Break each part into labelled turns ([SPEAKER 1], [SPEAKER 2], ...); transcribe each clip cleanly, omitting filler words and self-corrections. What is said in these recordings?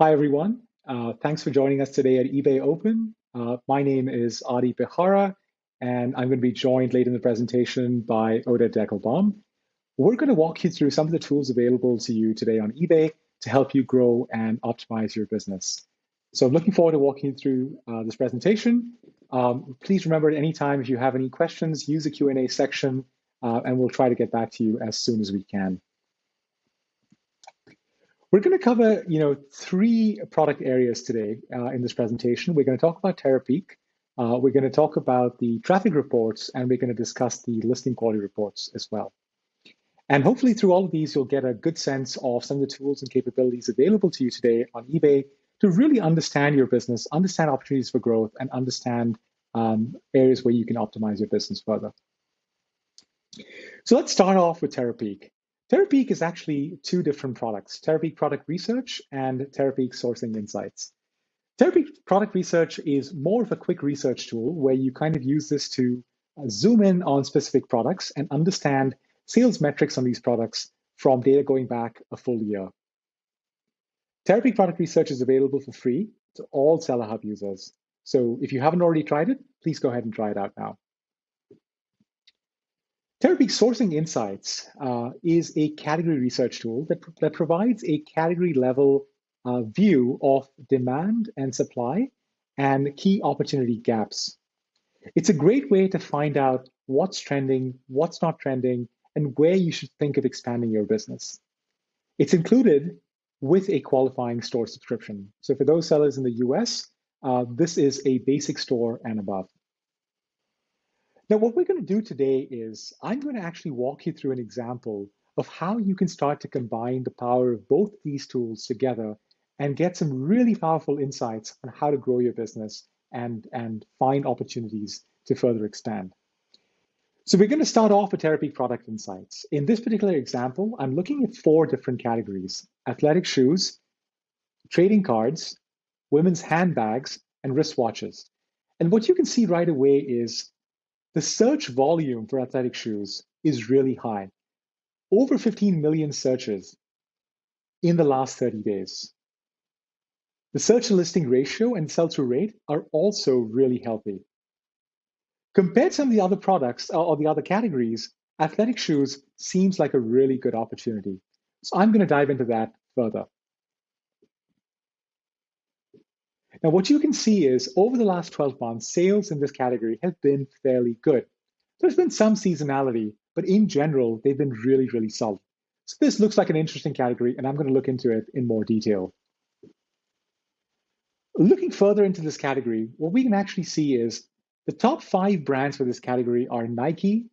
[SPEAKER 1] Hi, everyone. Thanks for joining us today at eBay Open. My name is Adi Behara, and I'm going to be joined late in the presentation by Oded Deckelbaum. We're going to walk you through some of the tools available to you today on eBay to help you grow and optimize your business. So I'm looking forward to walking you through this presentation. Please remember at any time, if you have any questions, use the Q&A section, and we'll try to get back to you as soon as we can. We're going to cover, three product areas today in this presentation. We're going to talk about Terapeak. We're going to talk about the traffic reports, and we're going to discuss the listing quality reports as well. And hopefully through all of these, you'll get a good sense of some of the tools and capabilities available to you today on eBay to really understand your business, understand opportunities for growth, and understand areas where you can optimize your business further. So let's start off with Terapeak. Terapeak is actually two different products, Terapeak Product Research and Terapeak Sourcing Insights. Terapeak Product Research is more of a quick research tool where you kind of use this to zoom in on specific products and understand sales metrics on these products from data going back a full year. Terapeak Product Research is available for free to all Seller Hub users. So if you haven't already tried it, please go ahead and try it out now. Terapeak Sourcing Insights is a category research tool that provides a category level view of demand and supply and key opportunity gaps. It's a great way to find out what's trending, what's not trending, and where you should think of expanding your business. It's included with a qualifying store subscription. So for those sellers in the US, this is a basic store and above. Now, what we're going to do today is I'm going to actually walk you through an example of how you can start to combine the power of both these tools together and get some really powerful insights on how to grow your business and find opportunities to further expand. So we're going to start off with Terapeak Product Insights. In this particular example, I'm looking at 4 different categories: athletic shoes, trading cards, women's handbags, and wristwatches. And what you can see right away is the search volume for athletic shoes is really high. Over 15 million searches in the last 30 days. The search to listing ratio and sell-through rate are also really healthy. Compared to some of the other products or the other categories, athletic shoes seems like a really good opportunity. So I'm going to dive into that further. Now, what you can see is over the last 12 months, sales in this category have been fairly good. There's been some seasonality, but in general, they've been really, really solid. So this looks like an interesting category, and I'm going to look into it in more detail. Looking further into this category, what we can actually see is the top 5 brands for this category are Nike,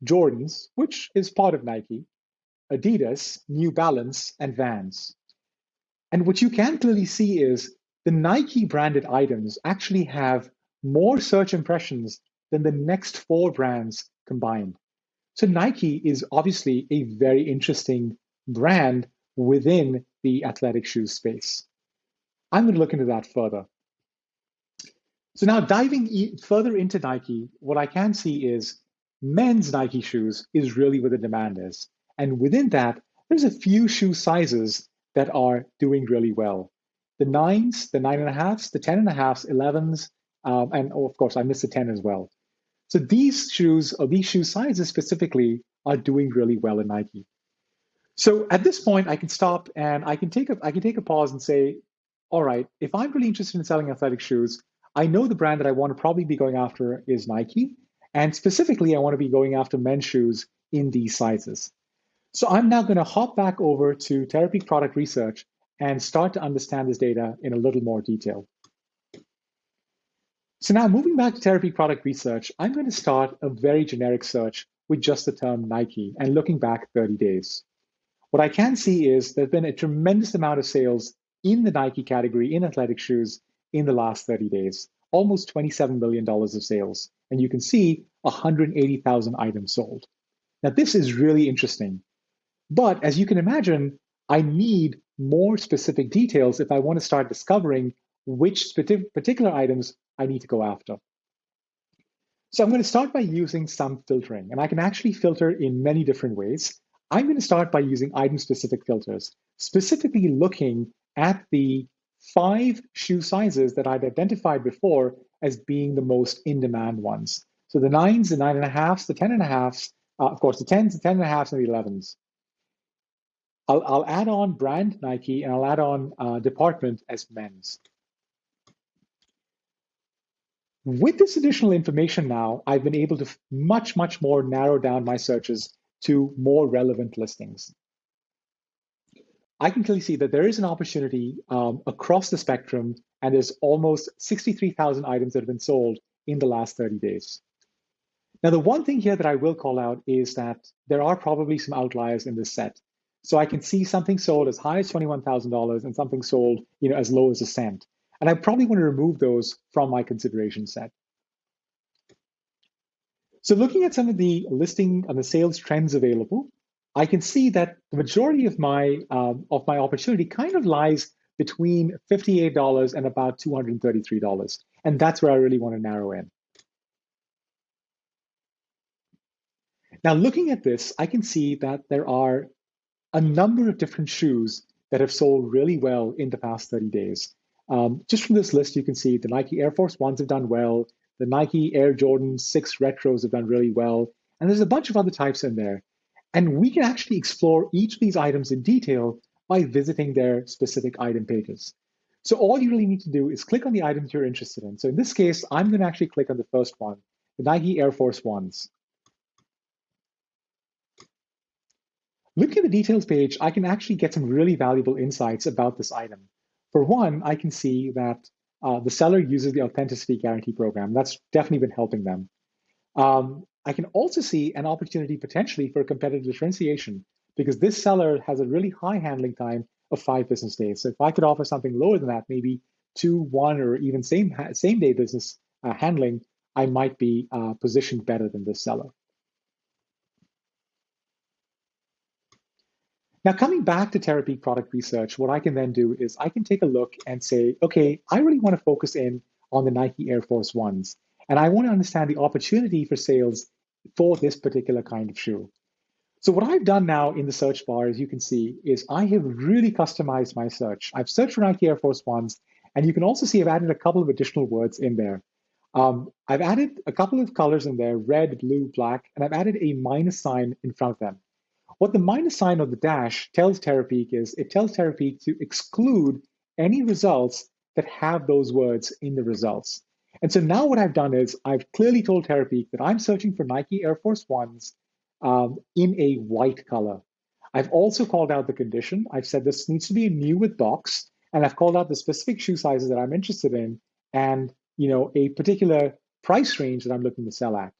[SPEAKER 1] Jordans, which is part of Nike, Adidas, New Balance, and Vans. And what you can clearly see is the Nike branded items actually have more search impressions than the next 4 brands combined. So Nike is obviously a very interesting brand within the athletic shoes space. I'm going to look into that further. So now diving further into Nike, what I can see is men's Nike shoes is really where the demand is. And within that, there's a few shoe sizes that are doing really well. The 9s, the 9.5s, the 10.5s, 11s, and of course, I missed the 10 as well. So these shoes, or these shoe sizes specifically, are doing really well in Nike. So at this point, I can stop and I can take a pause and say, all right, if I'm really interested in selling athletic shoes, I know the brand that I want to probably be going after is Nike. And specifically, I want to be going after men's shoes in these sizes. So I'm now going to hop back over to Terapeak Product Research and start to understand this data in a little more detail. So now moving back to Terapeak Product Research, I'm going to start a very generic search with just the term Nike and looking back 30 days. What I can see is there's been a tremendous amount of sales in the Nike category in athletic shoes in the last 30 days, almost $27 million of sales. And you can see 180,000 items sold. Now, this is really interesting. But as you can imagine, I need more specific details if I want to start discovering which particular items I need to go after. So I'm going to start by using some filtering, and I can actually filter in many different ways. I'm going to start by using item-specific filters, specifically looking at the 5 shoe sizes that I'd identified before as being the most in-demand ones. So the 9s, the 9.5s, the 10.5s, of course, the 10s, the 10.5s, and the 11s. I'll add on brand Nike, and I'll add on department as men's. With this additional information now, I've been able to much more narrow down my searches to more relevant listings. I can clearly see that there is an opportunity across the spectrum, and there's almost 63,000 items that have been sold in the last 30 days. Now, the one thing here that I will call out is that there are probably some outliers in this set. So I can see something sold as high as $21,000 and something sold, as low as a cent. And I probably want to remove those from my consideration set. So looking at some of the listing and the sales trends available, I can see that the majority of my opportunity kind of lies between $58 and about $233. And that's where I really want to narrow in. Now, looking at this, I can see that there are a number of different shoes that have sold really well in the past 30 days. Just from this list, you can see the Nike Air Force Ones have done well, the Nike Air Jordan 6 Retros have done really well, and there's a bunch of other types in there. And we can actually explore each of these items in detail by visiting their specific item pages. So all you really need to do is click on the items you're interested in. So in this case, I'm going to actually click on the first one, the Nike Air Force Ones. Looking at the details page, I can actually get some really valuable insights about this item. For one, I can see that the seller uses the authenticity guarantee program. That's definitely been helping them. I can also see an opportunity potentially for competitive differentiation because this seller has a really high handling time of 5 business days. So if I could offer something lower than that, maybe 2, 1, or even same day business handling, I might be positioned better than this seller. Now, coming back to Terapeak Product Research, what I can then do is I can take a look and say, okay, I really want to focus in on the Nike Air Force Ones. And I want to understand the opportunity for sales for this particular kind of shoe. So what I've done now in the search bar, as you can see, is I have really customized my search. I've searched for Nike Air Force Ones, and you can also see I've added a couple of additional words in there. I've added a couple of colors in there, red, blue, black, and I've added a minus sign in front of them. What the minus sign of the dash tells Terapeak is it tells Terapeak to exclude any results that have those words in the results. And so now what I've done is I've clearly told Terapeak that I'm searching for Nike Air Force Ones in a white color. I've also called out the condition. I've said this needs to be a new with box, and I've called out the specific shoe sizes that I'm interested in and a particular price range that I'm looking to sell at.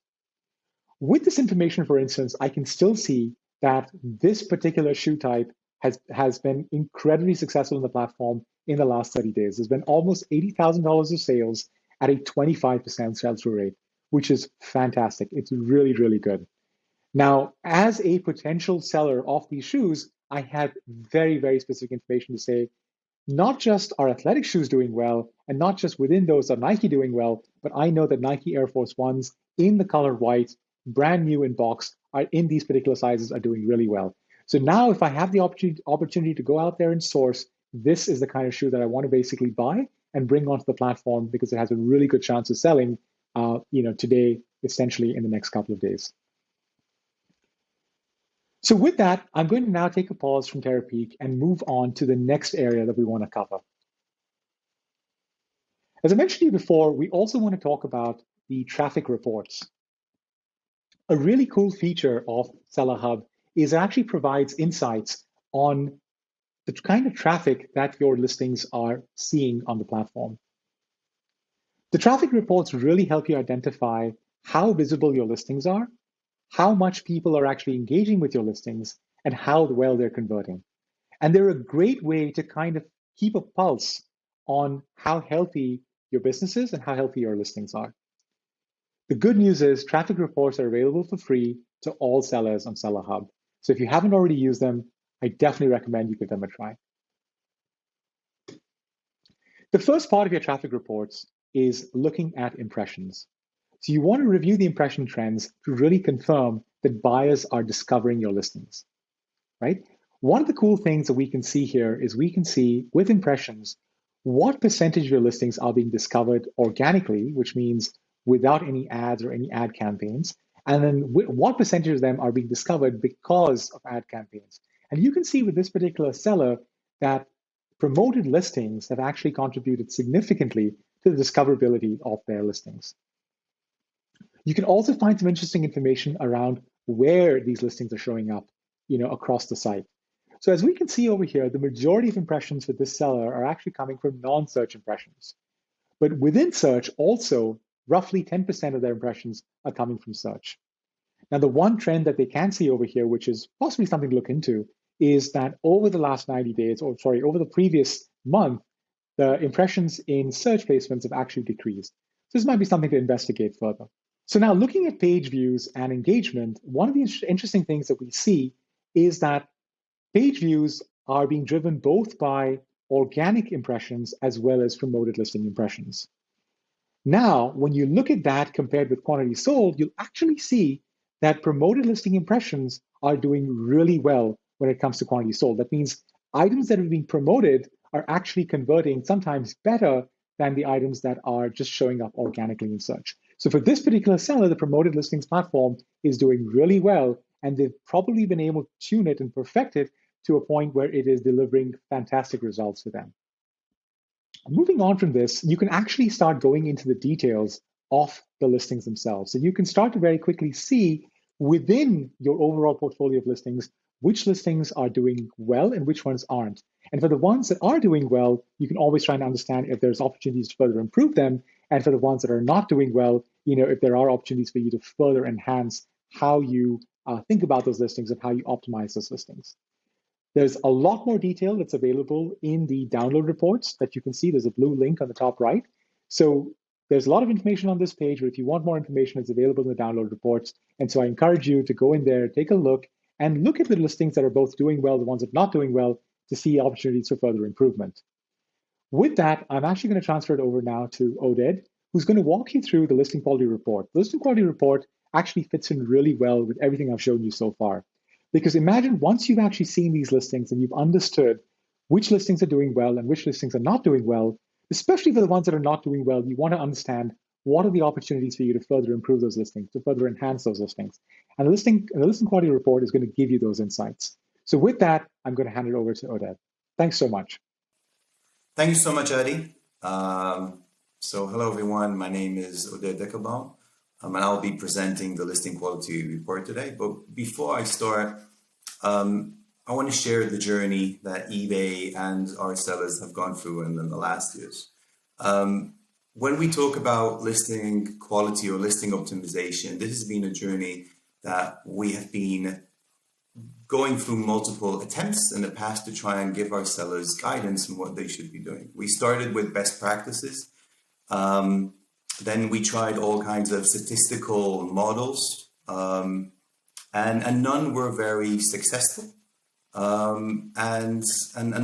[SPEAKER 1] With this information, for instance, I can still see that this particular shoe type has been incredibly successful in the platform in the last 30 days. There's been almost $80,000 of sales at a 25% sell-through rate, which is fantastic. It's really, really good. Now, as a potential seller of these shoes, I have very, very specific information to say, not just are athletic shoes doing well, and not just within those are Nike doing well, but I know that Nike Air Force Ones in the color white, brand new in box, are in these particular sizes are doing really well. So now if I have the opportunity to go out there and source, this is the kind of shoe that I want to basically buy and bring onto the platform because it has a really good chance of selling today, essentially in the next couple of days. So with that, I'm going to now take a pause from Terapeak and move on to the next area that we want to cover. As I mentioned to you before, we also want to talk about the traffic reports. A really cool feature of Seller Hub is it actually provides insights on the kind of traffic that your listings are seeing on the platform. The traffic reports really help you identify how visible your listings are, how much people are actually engaging with your listings, and how well they're converting. And they're a great way to kind of keep a pulse on how healthy your business is and how healthy your listings are. The good news is traffic reports are available for free to all sellers on Seller Hub. So if you haven't already used them, I definitely recommend you give them a try. The first part of your traffic reports is looking at impressions. So you want to review the impression trends to really confirm that buyers are discovering your listings, right? One of the cool things that we can see here is we can see with impressions what percentage of your listings are being discovered organically, which means without any ads or any ad campaigns, and then what percentage of them are being discovered because of ad campaigns. And you can see with this particular seller that promoted listings have actually contributed significantly to the discoverability of their listings. You can also find some interesting information around where these listings are showing up, across the site. So as we can see over here, the majority of impressions for this seller are actually coming from non-search impressions. But within search, also, roughly 10% of their impressions are coming from search. Now, the one trend that they can see over here, which is possibly something to look into, is that over the last 90 days, over the previous month, the impressions in search placements have actually decreased. So this might be something to investigate further. So now looking at page views and engagement, one of the interesting things that we see is that page views are being driven both by organic impressions as well as promoted listing impressions. Now, when you look at that compared with quantity sold, you'll actually see that promoted listing impressions are doing really well when it comes to quantity sold. That means items that are being promoted are actually converting sometimes better than the items that are just showing up organically in search. So for this particular seller, the promoted listings platform is doing really well, and they've probably been able to tune it and perfect it to a point where it is delivering fantastic results for them. Moving on from this, you can actually start going into the details of the listings themselves. So you can start to very quickly see within your overall portfolio of listings, which listings are doing well and which ones aren't. And for the ones that are doing well, you can always try and understand if there's opportunities to further improve them. And for the ones that are not doing well, if there are opportunities for you to further enhance how you think about those listings and how you optimize those listings. There's a lot more detail that's available in the download reports that you can see. There's a blue link on the top right. So there's a lot of information on this page, but if you want more information, it's available in the download reports. And so I encourage you to go in there, take a look, and look at the listings that are both doing well, the ones that are not doing well, to see opportunities for further improvement. With that, I'm actually going to transfer it over now to Oded, who's going to walk you through the listing quality report. The listing quality report actually fits in really well with everything I've shown you so far. Because imagine once you've actually seen these listings and you've understood which listings are doing well and which listings are not doing well, especially for the ones that are not doing well, you want to understand what are the opportunities for you to further improve those listings, to further enhance those listings. And the listing quality report is going to give you those insights. So with that, I'm going to hand it over to Oded. Thanks so much.
[SPEAKER 2] Thank you so much, Adi. So hello, everyone. My name is Oded Deckelbaum. And I'll be presenting the listing quality report today. But before I start, I want to share the journey that eBay and our sellers have gone through in the last years. When we talk about listing quality or listing optimization, this has been a journey that we have been going through multiple attempts in the past to try and give our sellers guidance on what they should be doing. We started with best practices. Then we tried all kinds of statistical models, and none were very successful. And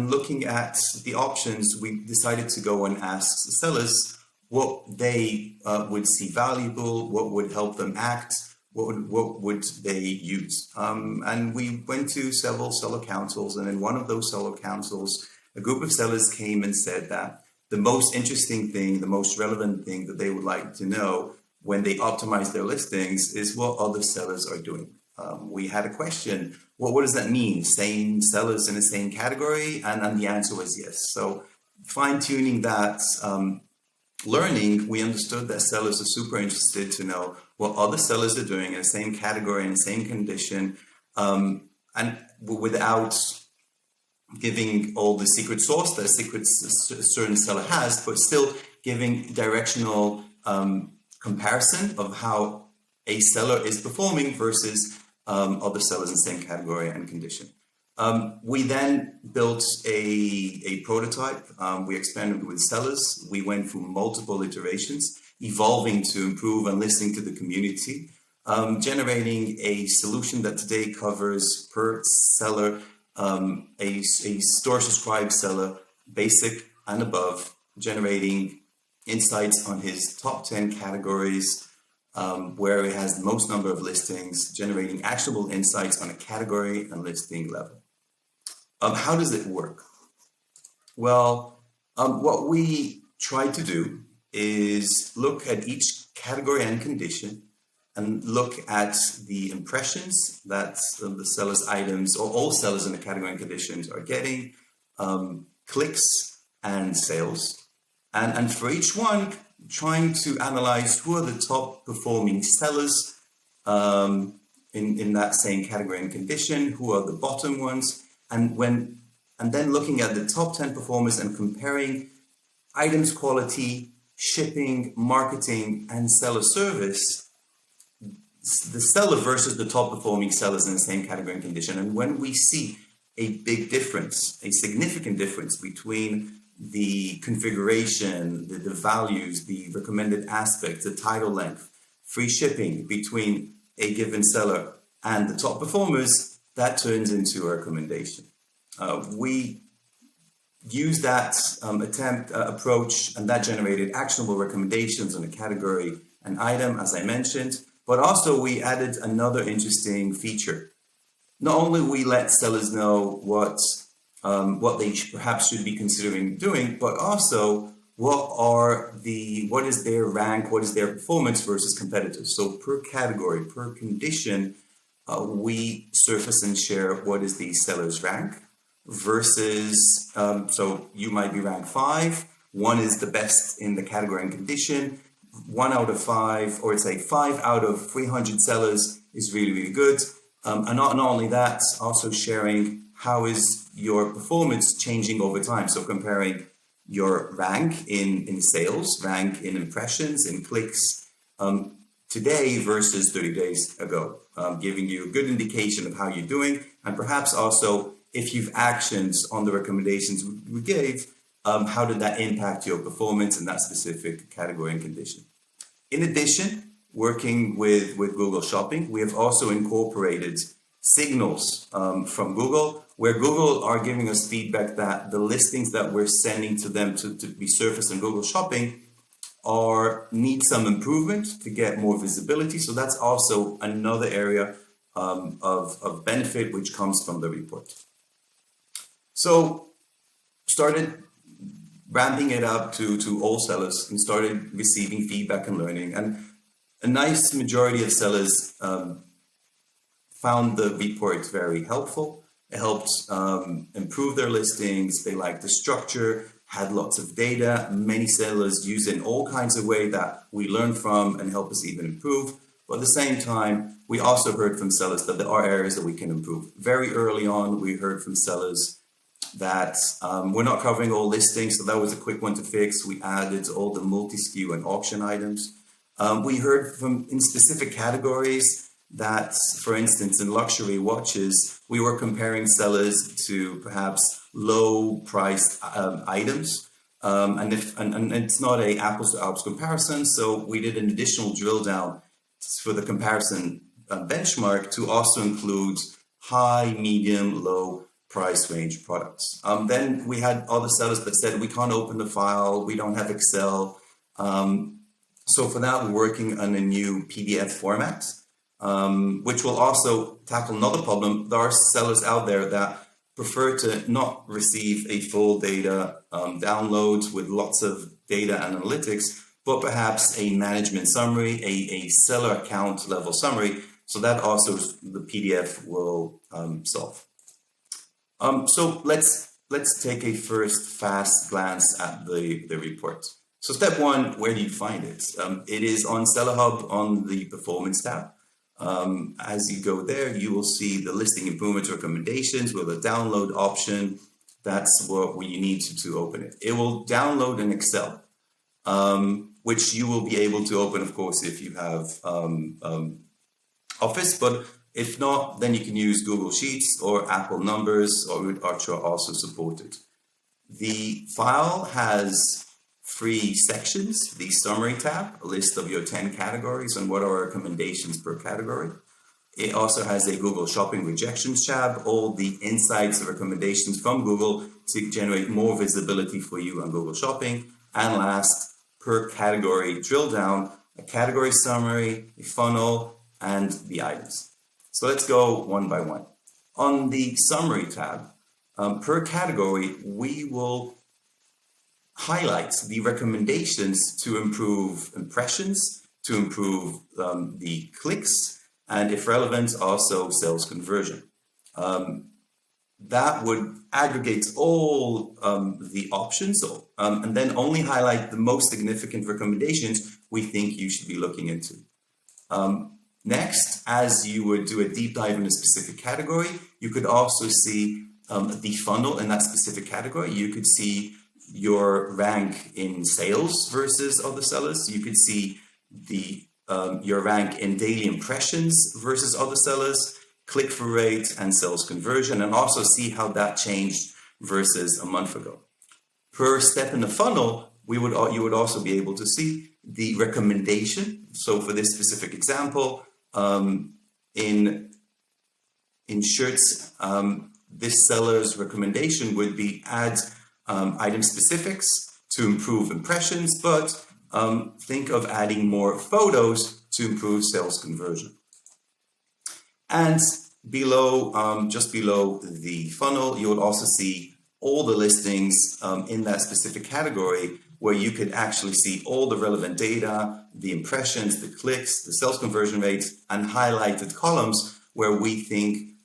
[SPEAKER 2] looking at the options, we decided to go and ask the sellers what they would see valuable, what would help them act, what would they use. And we went to several seller councils, and in one of those seller councils, a group of sellers came and said that the most interesting thing, the most relevant thing that they would like to know when they optimize their listings is what other sellers are doing. We had a question, what does that mean? Same sellers in the same category? And the answer was yes. So fine-tuning that learning, we understood that sellers are super interested to know what other sellers are doing in the same category, in the same condition, and without giving all the secret sauce that a certain seller has, but still giving directional comparison of how a seller is performing versus other sellers in the same category and condition. We then built a prototype. We experimented with sellers. We went through multiple iterations, evolving to improve and listening to the community, generating a solution that today covers per seller a store subscribed seller, basic and above, generating insights on his top 10 categories, where he has the most number of listings, generating actionable insights on a category and listing level. How does it work? Well, What we try to do is look at each category and condition and look at the impressions that the seller's items or all sellers in the category and conditions are getting, clicks and sales. And for each one, trying to analyze who are the top performing sellers in that same category and condition, who are the bottom ones, and then looking at the top 10 performers and comparing items quality, shipping, marketing, and seller service, the seller versus the top performing sellers in the same category and condition. And when we see a big difference, a significant difference between the configuration, the values, the recommended aspects, the title length, free shipping between a given seller and the top performers, that turns into a recommendation. We use that approach, and that generated actionable recommendations on a category and item, as I mentioned. But also we added another interesting feature. Not only we let sellers know what they perhaps should be considering doing, but also what is their rank, what is their performance versus competitors. So per category, per condition, we surface and share what is the seller's rank versus, so you might be ranked 5, one is the best in the category and condition, 1 out of 5, or say 5 out of 300 sellers is really, really good. And not only that, also sharing how is your performance changing over time. So comparing your rank in sales, rank in impressions, in clicks today versus 30 days ago, giving you a good indication of how you're doing. And perhaps also if you've actions on the recommendations we gave, how did that impact your performance in that specific category and condition? In addition, working with Google Shopping, we have also incorporated signals from Google, where Google are giving us feedback that the listings that we're sending to them to be surfaced in Google Shopping need some improvement to get more visibility. So that's also another area of benefit which comes from the report. So started ramping it up to all sellers and started receiving feedback and learning. And a nice majority of sellers found the report very helpful. It helped improve their listings. They liked the structure, had lots of data. Many sellers use it in all kinds of ways that we learn from and help us even improve. But at the same time, we also heard from sellers that there are areas that we can improve. Very early on, we heard from sellers that we're not covering all listings, so that was a quick one to fix. We added all the multi-SKU and auction items. We heard from in specific categories that, for instance, in luxury watches, we were comparing sellers to perhaps low-priced items, and it's not a apples-to-apples comparison. So we did an additional drill down for the comparison benchmark to also include high, medium, low price range products. Then we had other sellers that said we can't open the file, we don't have Excel. So for that, we're working on a new PDF format, which will also tackle another problem. There are sellers out there that prefer to not receive a full data download with lots of data analytics, but perhaps a management summary, a seller account level summary. So that also the PDF will solve. So let's take a first fast glance at the report. So step one, where do you find it? It is on Seller Hub on the Performance tab. As you go there, you will see the listing improvement recommendations with a download option. That's what you need to open it. It will download an Excel, which you will be able to open, of course, if you have Office, but if not, then you can use Google Sheets or Apple Numbers, which are also supported. The file has 3 sections: the Summary tab, a list of your 10 categories and what are recommendations per category. It also has a Google Shopping Rejections tab, all the insights and recommendations from Google to generate more visibility for you on Google Shopping. And last, per category drill down, a category summary, a funnel, and the items. So let's go one by one. On the Summary tab, per category, we will highlights the recommendations to improve impressions, to improve the clicks, and if relevant, also sales conversion. That would aggregate all the options and then only highlight the most significant recommendations we think you should be looking into. Next, as you would do a deep dive in a specific category, you could also see the funnel in that specific category. You could see your rank in sales versus other sellers. You could see your rank in daily impressions versus other sellers, click-through rate, and sales conversion, and also see how that changed versus a month ago. Per step in the funnel, you would also be able to see the recommendation. So for this specific example, in shirts, this seller's recommendation would be add item specifics to improve impressions, but think of adding more photos to improve sales conversion. And below, just below the funnel, you will also see all the listings in that specific category, where you could actually see all the relevant data, the impressions, the clicks, the sales conversion rates, and highlighted columns where we think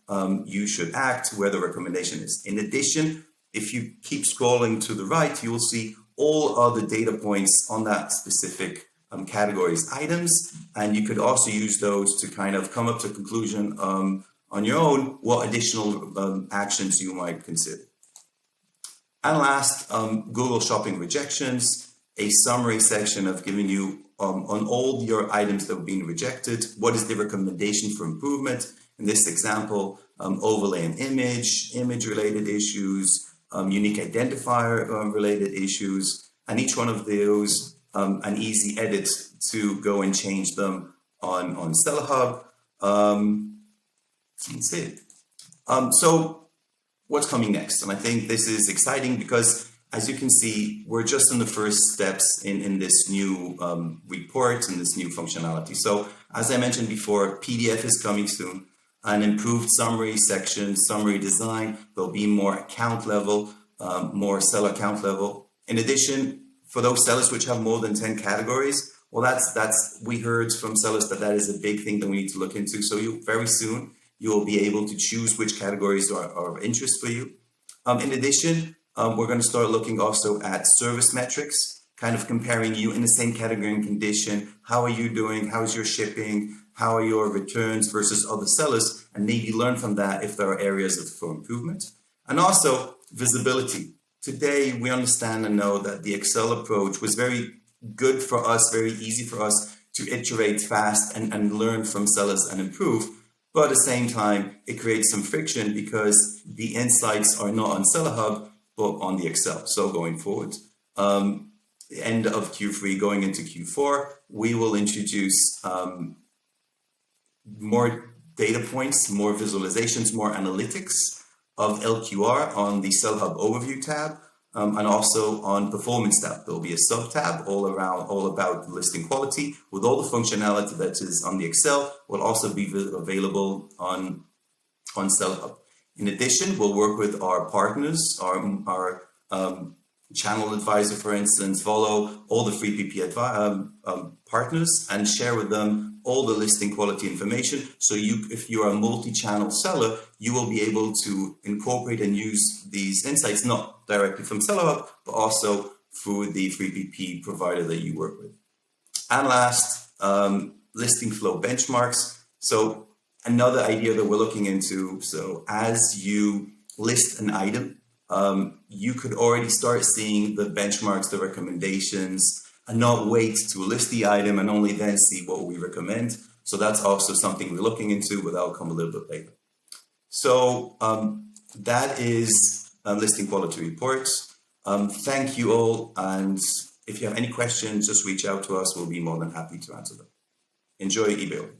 [SPEAKER 2] you should act, where the recommendation is. In addition, if you keep scrolling to the right, you will see all other data points on that specific categories items, and you could also use those to kind of come up to a conclusion on your own what additional actions you might consider. And last, Google Shopping rejections, a summary section of giving you on all your items that have been rejected, what is the recommendation for improvement. In this example, overlay an image related issues, unique identifier related issues, and each one of those an easy edit to go and change them on Seller Hub. That's it. So what's coming next? And I think this is exciting because, as you can see, we're just in the first steps in this new report and this new functionality. So as I mentioned before, PDF is coming soon, an improved summary section, summary design. There'll be more account level, more seller account level. In addition, for those sellers which have more than 10 categories, well, that's we heard from sellers that is a big thing that we need to look into. So very soon, you will be able to choose which categories are of interest for you. In addition, we're going to start looking also at service metrics, kind of comparing you in the same category and condition. How are you doing? How's your shipping? How are your returns versus other sellers? And maybe learn from that if there are areas for improvement. And also visibility. Today, we understand and know that the Excel approach was very good for us, very easy for us to iterate fast and learn from sellers and improve. But at the same time, it creates some friction because the insights are not on Seller Hub, but on the Excel. So going forward, end of Q3, going into Q4, we will introduce more data points, more visualizations, more analytics of LQR on the Seller Hub overview tab, and also on performance tab. There'll be a sub tab all about listing quality with all the functionality that is on the Excel will also be available on Seller Hub. In addition, we'll work with our partners, our channel advisor, for instance, follow all the free PP partners and share with them all the listing quality information. So if you are a multi-channel seller, you will be able to incorporate and use these insights, not directly from Seller Hub, but also through the free PP provider that you work with. And last, listing flow benchmarks. So another idea that we're looking into. So as you list an item, you could already start seeing the benchmarks, the recommendations, and not wait to list the item and only then see what we recommend. So that's also something we're looking into, but that'll come a little bit later. So that is listing quality reports. Thank you all. And if you have any questions, just reach out to us. We'll be more than happy to answer them. Enjoy eBay.